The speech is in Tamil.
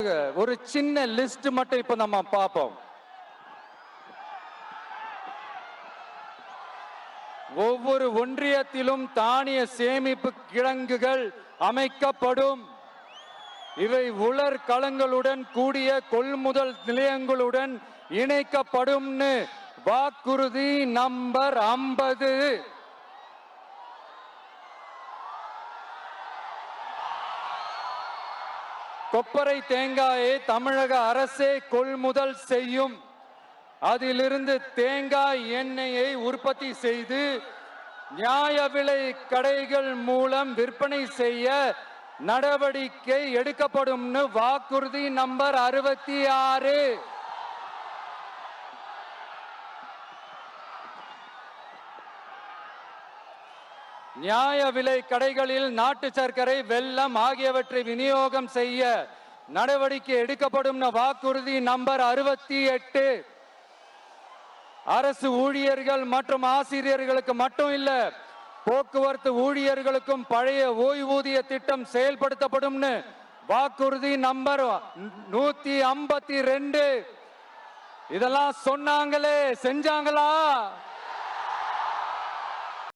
ஒரு சின்ன லிஸ்ட் மட்டும் இப்ப நம்ம பார்ப்போம். ஒவ்வொரு ஒன்றியத்திலும் தானிய சேமிப்பு கிடங்குகள் அமைக்கப்படும். இவை உலர் களங்களுடன் கூடிய கொள்முதல் நிலையங்களுடன் இணைக்கப்படும். வாக்குறுதி நம்பர் 50. கொப்பரை தேங்காயை தமிழக அரசே கொள்முதல் செய்யும். அதிலிருந்து தேங்காய் எண்ணெயை உற்பத்தி செய்து நியாய விலை கடைகள் மூலம் விற்பனை செய்ய நடவடிக்கை எடுக்கப்படும். வாக்குறுதி நம்பர் 66. நியாய விலை கடைகளில் நாட்டு சர்க்கரை, வெல்லம் ஆகியவற்றை விநியோகம் செய்ய நடவடிக்கை எடுக்கப்படும். வாக்குறுதி நம்பர் 68. அரசு ஊழியர்கள் மற்றும் ஆசிரியர்களுக்கு மட்டும் இல்ல, போக்குவரத்து ஊழியர்களுக்கும் பழைய ஓய்வூதிய திட்டம் செயல்படுத்தப்படும். வாக்குறுதி நம்பர் 152. இதெல்லாம் சொன்னாங்களே, செஞ்சாங்களா?